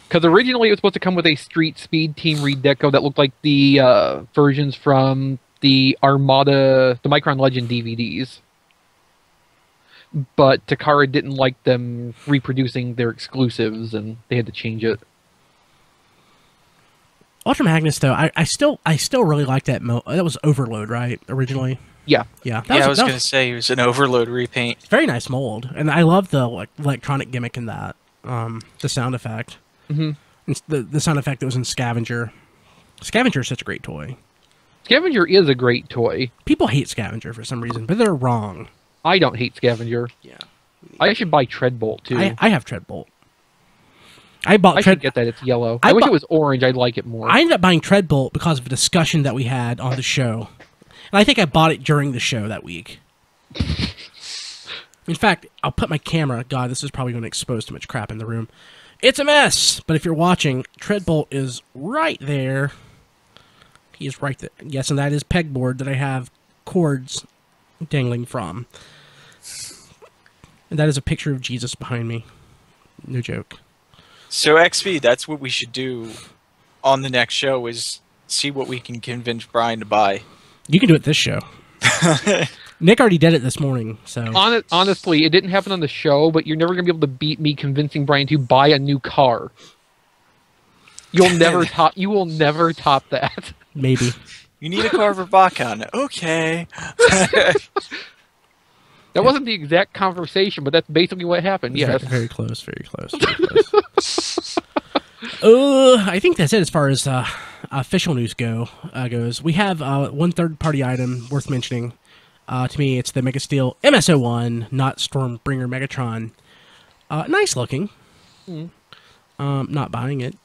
Because originally it was supposed to come with a Street Speed Team redeco that looked like the versions from the Armada, the Micron Legend DVDs. But Takara didn't like them reproducing their exclusives, and they had to change it. Ultra Magnus, though, I still really like that. That was Overload, right? Originally. Yeah. Yeah, I was going to say it was an overload repaint. very nice mold, and I love the electronic gimmick in that. The sound effect. Mm-hmm. It's the sound effect that was in Scavenger. Scavenger is such a great toy. Scavenger is a great toy. People hate Scavenger for some reason, but they're wrong. I don't hate Scavenger. Yeah. I should buy Treadbolt, too. I have Treadbolt. I should get that. It's yellow. I wish it was orange. I'd like it more. I ended up buying Treadbolt because of a discussion that we had on the show. And I think I bought it during the show that week. In fact, I'll put my camera... God, this is probably going to expose too much crap in the room. It's a mess! But if you're watching, Treadbolt is right there. He is right there. Yes, and that is pegboard that I have cords dangling from. And that is a picture of Jesus behind me. No joke. So XP, that's what we should do on the next show, is see what we can convince Brian to buy. You can do it this show. Nick already did it this morning, so... Honestly, it didn't happen on the show, but you're never going to be able to beat me convincing Brian to buy a new car. You will never top that. Maybe. You need a car for Bakan. Okay. That wasn't the exact conversation, but that's basically what happened. Yes. Very close, very close. Very close. I think that's it as far as official news goes. We have one third-party item worth mentioning. To me, it's the Megasteel MS-01 NOT Stormbringer Megatron. Nice looking. Not buying it.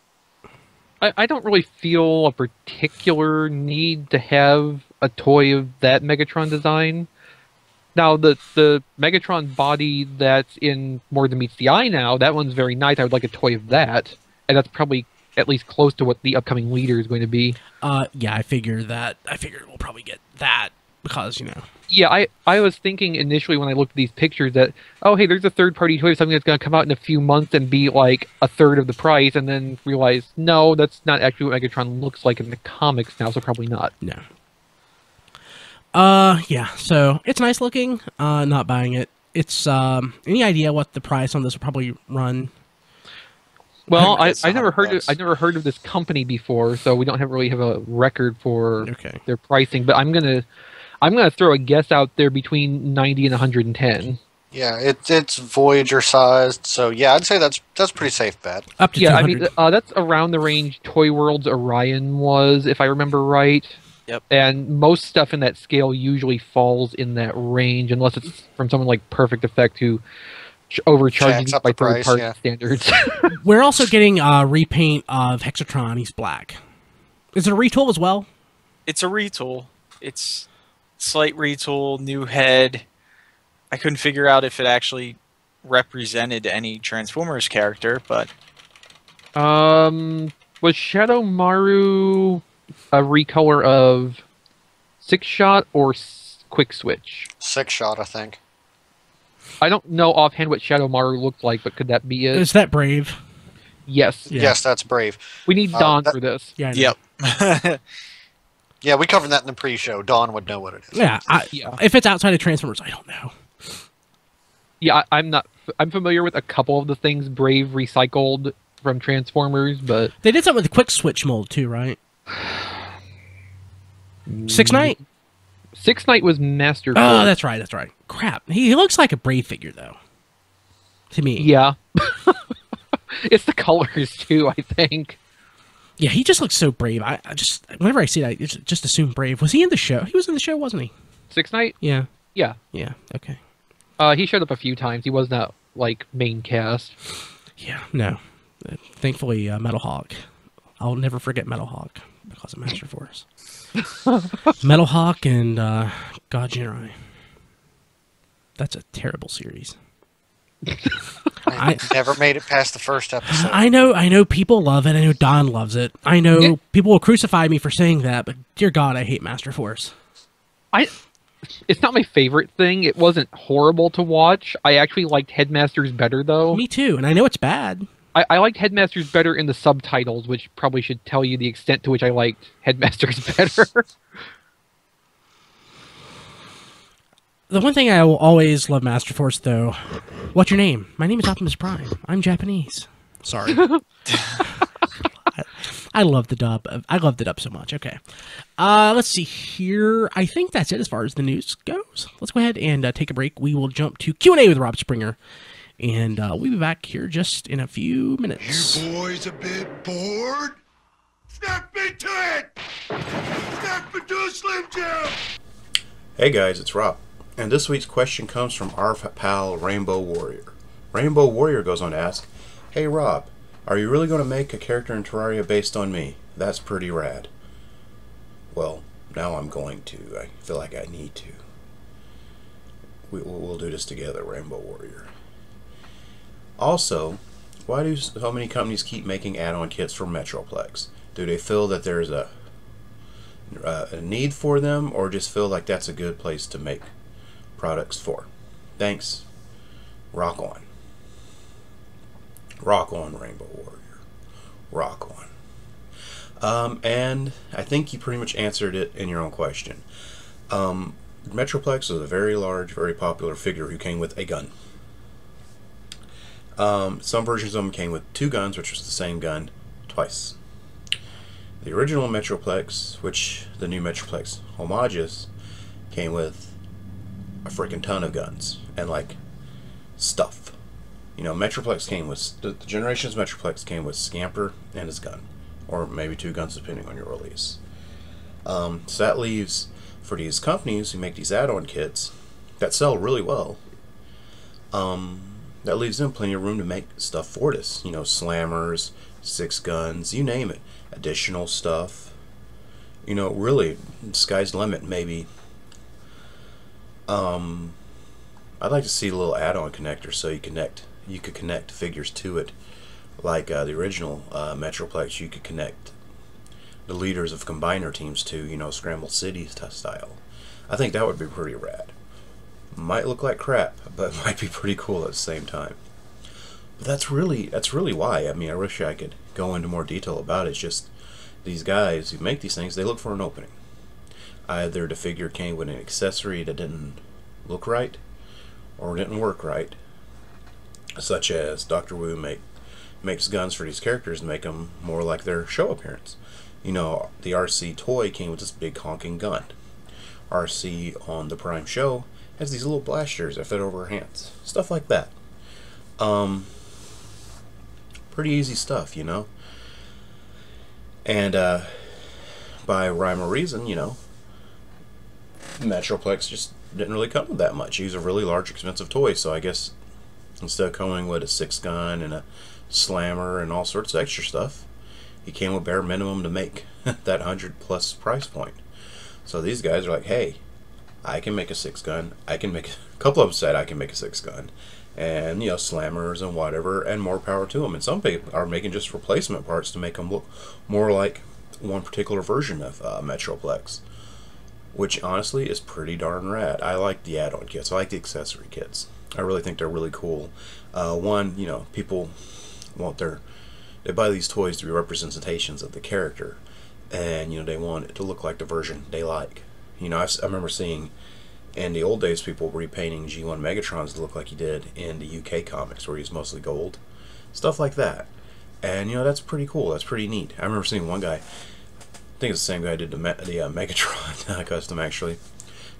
I don't really feel a particular need to have a toy of that Megatron design. Now, the Megatron body that's in More Than Meets the Eye now, that one's very nice. I would like a toy of that. And that's probably at least close to what the upcoming leader is going to be. Yeah, I figured we'll probably get that because, Yeah, I was thinking initially when I looked at these pictures that, oh, hey, there's a third-party toy of something that's going to come out in a few months and be like a third of the price, and then realize, no, that's not actually what Megatron looks like in the comics now, so probably not. No. Yeah, so it's nice looking. Not buying it. It's, any idea what the price on this will probably run? Well, I never heard of this company before, so we don't really have a record for their pricing, but I'm gonna throw a guess out there between 90 and 110. Yeah, it's Voyager sized, so yeah, I'd say that's pretty safe bet. Up to 200. I mean that's around the range Toy World's Orion was, if I remember right. Yep. And most stuff in that scale usually falls in that range, unless it's from someone like Perfect Effect who overcharges by third-party standards. We're also getting a repaint of Hexatron. He's black. Is it a retool as well? It's a retool. It's slight retool, new head. I couldn't figure out if it actually represented any Transformers character, but... Was Shadow Maru a recolor of Six Shot or Quick Switch? Six Shot, I think. I don't know offhand what Shadow Maru looked like, but could that be it? Is that Brave? Yes. Yeah. Yes, that's Brave. We need Dawn for this. Yeah. Yep. Yeah, we covered that in the pre-show. Dawn would know what it is. Yeah. If it's outside of Transformers, I don't know. Yeah, I'm familiar with a couple of the things Brave recycled from Transformers, but they did something with the Quick Switch mold too, right? Six Knight? Six Knight was Master. Oh, that's right. Crap. He looks like a Brave figure, though. To me. Yeah. It's the colors, too, I think. Yeah, he just looks so Brave. I just, whenever I see that, I just assume Brave. Was he in the show? He was in the show, wasn't he? Six Knight? Yeah. Yeah. Yeah, okay. He showed up a few times. He was not, like, main cast. Yeah, no. Thankfully, Metal Hawk. I'll never forget Metal Hawk because of Master Force. Metal Hawk and God Jedi. That's a terrible series. I never made it past the first episode. I know people love it. I know Don loves it. I know people will crucify me for saying that, but dear God, I hate Master Force. It's not my favorite thing. It wasn't horrible to watch. I actually liked Headmasters better, though. Me too, and I know it's bad. I liked Headmasters better in the subtitles, which probably should tell you the extent to which I liked Headmasters better. The one thing I will always love Master Force, though... What's your name? My name is Optimus Prime. I'm Japanese. Sorry. I love the dub. I love the dub so much. Okay. Let's see here. I think that's it as far as the news goes. Let's go ahead and take a break. We will jump to Q&A with Rob Springer. And we'll be back here just in a few minutes. You boys a bit bored? Snap into it! Snap into a Slim Jim! Hey guys, it's Rob. And this week's question comes from our pal Rainbow Warrior. Rainbow Warrior goes on to ask, "Hey Rob, are you really going to make a character in Terraria based on me? That's pretty rad." Well, now I'm going to. I feel like I need to. We'll do this together, Rainbow Warrior. Also, why do so many companies keep making add-on kits for Metroplex? Do they feel that there's a need for them, or just feel like that's a good place to make products for? Thanks. Rock on. Rock on, Rainbow Warrior. Rock on. And I think you pretty much answered it in your own question. Metroplex is a very large, very popular figure who came with a gun. Some versions of them came with 2 guns, which was the same gun twice. The original Metroplex, which the new Metroplex homages, came with a freaking ton of guns and like stuff. You know, Metroplex came with the Generations Metroplex came with Scamper and his gun, or maybe 2 guns depending on your release. So that leaves for these companies who make these add-on kits that sell really well. That leaves them plenty of room to make stuff for this. You know, slammers, 6 guns, you name it. Additional stuff. You know, really, sky's the limit, maybe. I'd like to see a little add-on connector so you could connect figures to it. Like the original Metroplex, you could connect the leaders of combiner teams to, you know, Scramble City style. I think that would be pretty rad. Might look like crap, but might be pretty cool at the same time. But that's really why. I mean, I wish I could go into more detail about it. It's just these guys who make these things, they look for an opening. Either the figure came with an accessory that didn't look right or didn't work right, such as Dr. Wu makes guns for these characters and make them more like their show appearance. You know, the RC toy came with this big honking gun. RC on the Prime show has these little blasters that fit over her hands. Stuff like that. Pretty easy stuff, you know. And by rhyme or reason, you know, Metroplex just didn't really come with that much. He's a really large, expensive toy, so I guess instead of coming with a 6 gun and a slammer and all sorts of extra stuff, he came with bare minimum to make that $100+ price point. So these guys are like, hey, I can make a 6 gun. I can make a couple of them said I can make a 6 gun, and you know, slammers and whatever, and more power to them. And some people are making just replacement parts to make them look more like one particular version of Metroplex, which honestly is pretty darn rad. I like the add-on kits. I like the accessory kits. I really think they're really cool. One, you know, people they buy these toys to be representations of the character, and you know, they want it to look like the version they like. You know, I remember seeing in the old days people repainting G1 Megatrons to look like he did in the UK comics, where he's mostly gold, stuff like that. And you know, that's pretty cool. That's pretty neat. I remember seeing one guy, I think it's the same guy who did the Megatron custom, actually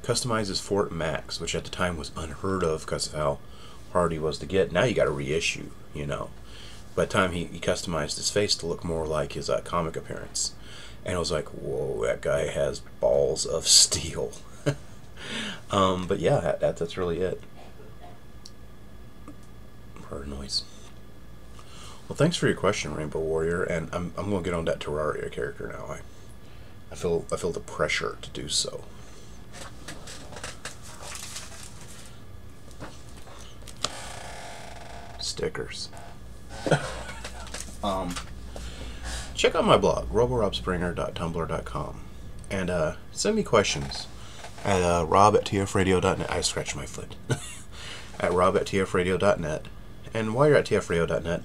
customized his Fort Max, which at the time was unheard of because of how hard he was to get. Now you got to reissue, you know. By the time he customized his face to look more like his comic appearance. And I was like, whoa, that guy has balls of steel. But yeah, that's really it. Bird noise. Well, thanks for your question, Rainbow Warrior, and I'm going to get on that Terraria character now. I feel the pressure to do so. Stickers. Check out my blog, roborobspringer.tumblr.com, and send me questions at rob@tfradio.net. I scratched my foot. At rob@tfradio.net. And while you're at tfradio.net,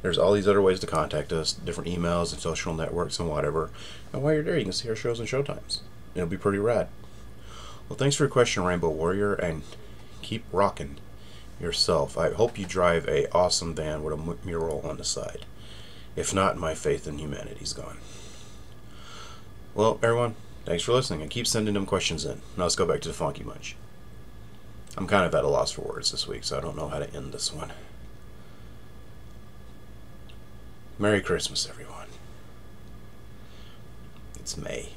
there's all these other ways to contact us, different emails and social networks and whatever. And while you're there, you can see our shows and showtimes. It'll be pretty rad. Well, thanks for your question, Rainbow Warrior, and keep rocking yourself. I hope you drive a awesome van with a mural on the side. If not, my faith in humanity's gone. Well, everyone, thanks for listening. And keep sending them questions in. Now let's go back to the Funky Munch. I'm kind of at a loss for words this week, so I don't know how to end this one. Merry Christmas, everyone. It's May.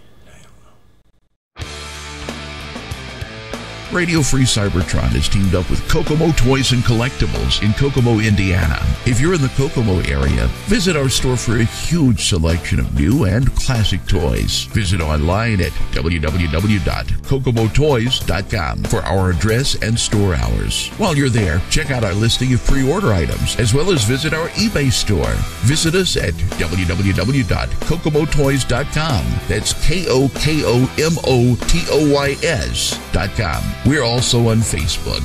Radio Free Cybertron has teamed up with Kokomo Toys and Collectibles in Kokomo, Indiana. If you're in the Kokomo area, visit our store for a huge selection of new and classic toys. Visit online at www.kokomotoys.com for our address and store hours. While you're there, check out our listing of pre-order items, as well as visit our eBay store. Visit us at www.kokomotoys.com. That's KOKOMOTOYS.com. We're also on Facebook.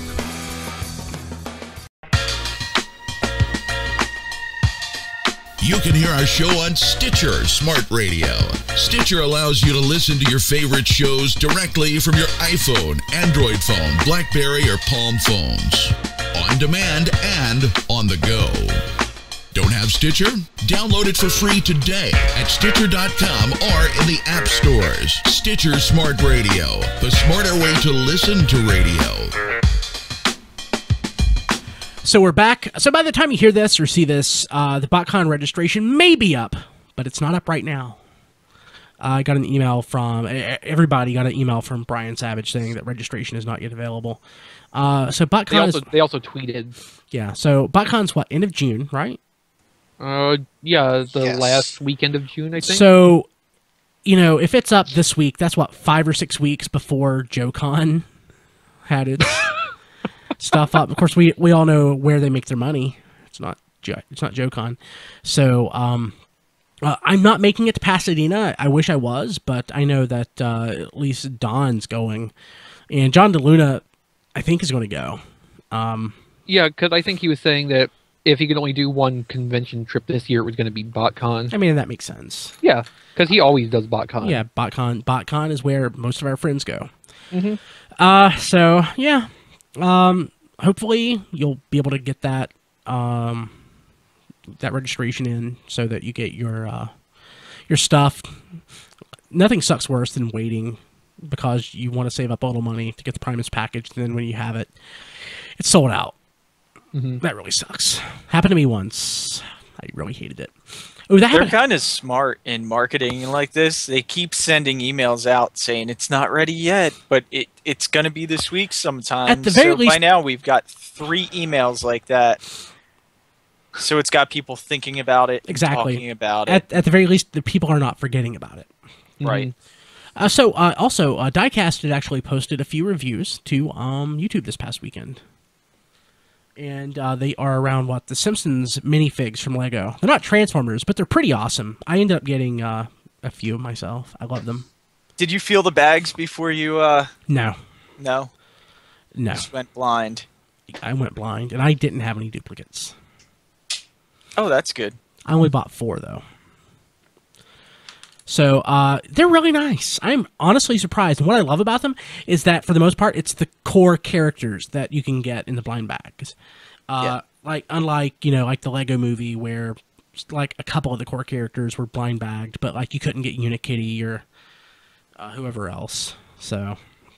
You can hear our show on Stitcher Smart Radio. Stitcher allows you to listen to your favorite shows directly from your iPhone, Android phone, BlackBerry, or Palm phones. On demand and on the go. Don't have Stitcher? Download it for free today at Stitcher.com or in the app stores. Stitcher Smart Radio, the smarter way to listen to radio. So we're back. So by the time you hear this or see this, the BotCon registration may be up, but it's not up right now. I got an email from, everybody got an email from Brian Savage saying that registration is not yet available. So BotCon they also tweeted. Yeah, so BotCon's what, end of June, right? Yeah, the Yes. last weekend of June, I think. So, you know, if it's up this week, that's what, 5 or 6 weeks before JoeCon had its stuff up. Of course, we all know where they make their money. It's not JoeCon. So, I'm not making it to Pasadena. I wish I was, but I know that at least Don's going, and John DeLuna, I think, is going to go. Yeah, because I think he was saying that if he could only do one convention trip this year, it was going to be BotCon. I mean, that makes sense. Yeah, because he always does BotCon. Yeah, BotCon. BotCon is where most of our friends go. Mm-hmm. So yeah. Hopefully you'll be able to get that that registration in so that you get your stuff. Nothing sucks worse than waiting because you want to save up a little money to get the Primus package, and then when you have it, it's sold out. Mm-hmm. That really sucks. Happened to me once. I really hated it. Oh, that They're happened. kind of smart in marketing like this. They keep sending emails out saying it's not ready yet, but it's going to be this week sometime. At the very so least, by now we've got 3 emails like that. So it's got people thinking about it, and Exactly. talking about it. At the very least, the people are not forgetting about it. Right. Also, Diecast had actually posted a few reviews to YouTube this past weekend. And they are around, the Simpsons minifigs from Lego. They're not Transformers, but they're pretty awesome. I ended up getting a few myself. I love them. Did you feel the bags before you... No. No? No. Just went blind. I went blind, and I didn't have any duplicates. Oh, that's good. I only bought 4, though. So, they're really nice. I'm honestly surprised. And what I love about them is that, for the most part, it's the core characters that you can get in the blind bags. Yeah. Like, unlike, like the Lego movie where, like, a couple of the core characters were blind bagged, but, like, you couldn't get Unikitty or whoever else. So,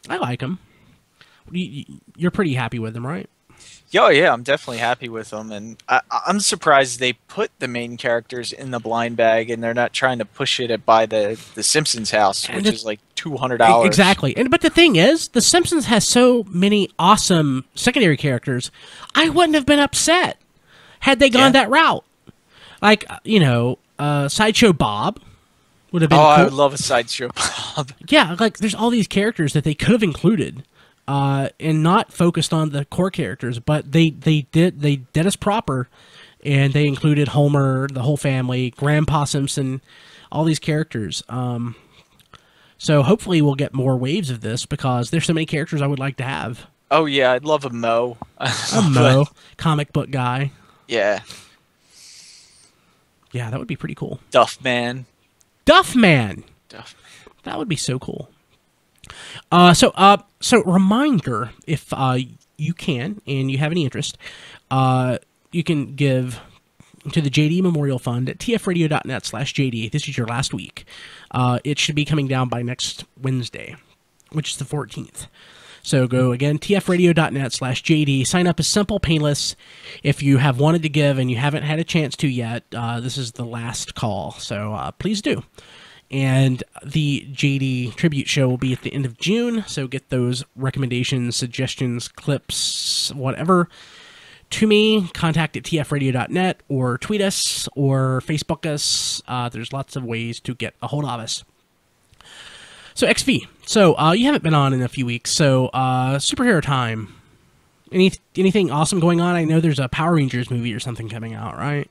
I like them. You're pretty happy with them, right? Oh, yeah, I'm definitely happy with them, and I'm surprised they put the main characters in the blind bag, and they're not trying to push it by the Simpsons house, which is like $200. Exactly, but the thing is, the Simpsons has so many awesome secondary characters. I wouldn't have been upset had they gone that route. Like, Sideshow Bob would have been. Oh, cool. I would love a Sideshow Bob. Yeah, like there's all these characters that they could have included. And not focused on the core characters, but they did us proper, and they included Homer, the whole family, Grandpa Simpson, all these characters. So hopefully we'll get more waves of this because there's so many characters I would like to have. Oh yeah, I'd love a Mo. A Mo, comic book guy. Yeah. Yeah, that would be pretty cool. Duffman. Duffman. That would be so cool. So reminder, if you can and you have any interest, you can give to the JD Memorial Fund at tfradio.net/JD. This is your last week. It should be coming down by next Wednesday, which is the 14th. So go again, tfradio.net/JD. Sign up is simple, painless. If you have wanted to give and you haven't had a chance to yet, this is the last call. So please do. And the JD Tribute Show will be at the end of June. So get those recommendations, suggestions, clips, whatever, to me. Contact at tfradio.net or tweet us or Facebook us. There's lots of ways to get a hold of us. So XV, so you haven't been on in a few weeks, so superhero time. Anything awesome going on? I know there's a Power Rangers movie or something coming out, right?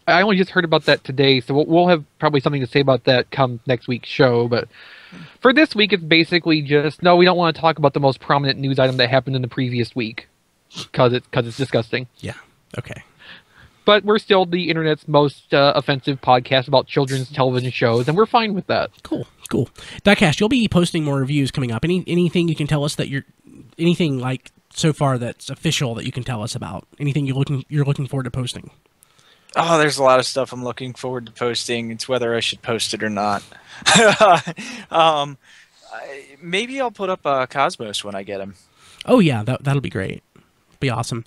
I only just heard about that today, so we'll have probably something to say about that come next week's show. But for this week, it's basically just, no, we don't want to talk about the most prominent news item that happened in the previous week, because it's disgusting. Yeah, okay. But we're still the internet's most offensive podcast about children's television shows, and we're fine with that. Cool. Diecast, you'll be posting more reviews coming up. Anything you can tell us that anything like so far that's official that you can tell us about? Anything you're looking forward to posting? Oh, there's a lot of stuff I'm looking forward to posting. It's whether I should post it or not. Maybe I'll put up Cosmos when I get him. Oh yeah, that'll be great. Be awesome.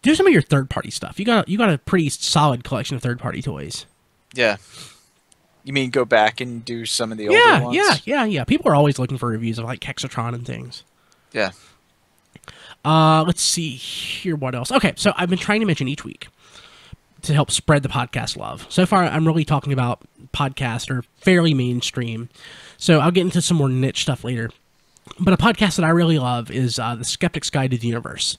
Do some of your third-party stuff. You got a pretty solid collection of third-party toys. Yeah. You mean go back and do some of the older ones? Yeah. People are always looking for reviews of like Hexatron and things. Yeah. Let's see here. What else? Okay, so I've been trying to mention each week to help spread the podcast love. So far, I'm really talking about podcasts that are fairly mainstream. So I'll get into some more niche stuff later. But a podcast that I really love is The Skeptic's Guide to the Universe.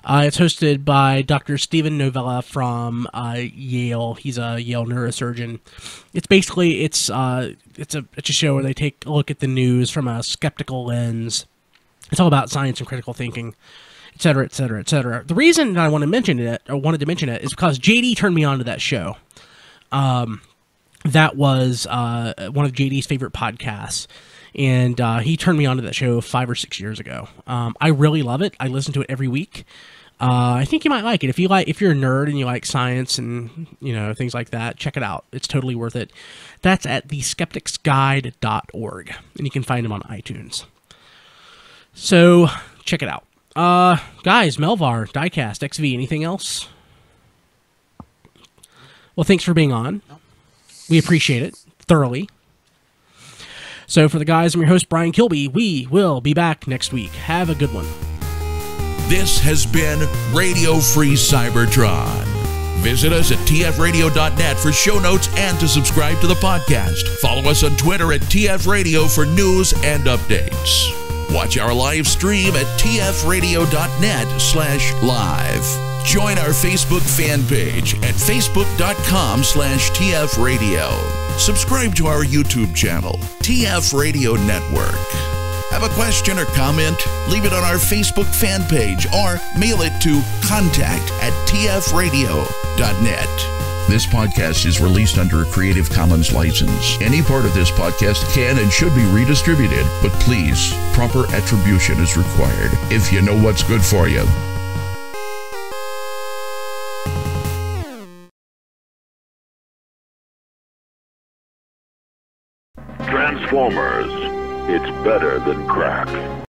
It's hosted by Dr. Stephen Novella from Yale. He's a Yale neurosurgeon. It's basically it's a show where they take a look at the news from a skeptical lens. It's all about science and critical thinking, et cetera, et cetera, et cetera. The reason that I wanted to mention it is because JD turned me on to that show. That was one of JD's favorite podcasts. And he turned me on to that show 5 or 6 years ago. I really love it. I listen to it every week. I think you might like it. If you're a nerd and you like science and things like that, check it out. It's totally worth it. That's at theskepticsguide.org, and you can find them on iTunes. So check it out. Guys, Melvar, Diecast, XV, anything else? Well, thanks for being on. We appreciate it thoroughly. So for the guys, I'm your host, Brian Kilby. We will be back next week. Have a good one. This has been Radio Free Cybertron. Visit us at tfradio.net for show notes and to subscribe to the podcast. Follow us on Twitter at tfradio for news and updates. Watch our live stream at tfradio.net/live. Join our Facebook fan page at facebook.com/tfradio. Subscribe to our YouTube channel, TF Radio Network. Have a question or comment? Leave it on our Facebook fan page or mail it to contact@tfradio.net. This podcast is released under a Creative Commons license. Any part of this podcast can and should be redistributed, but please, proper attribution is required if you know what's good for you. Transformers, it's better than crack.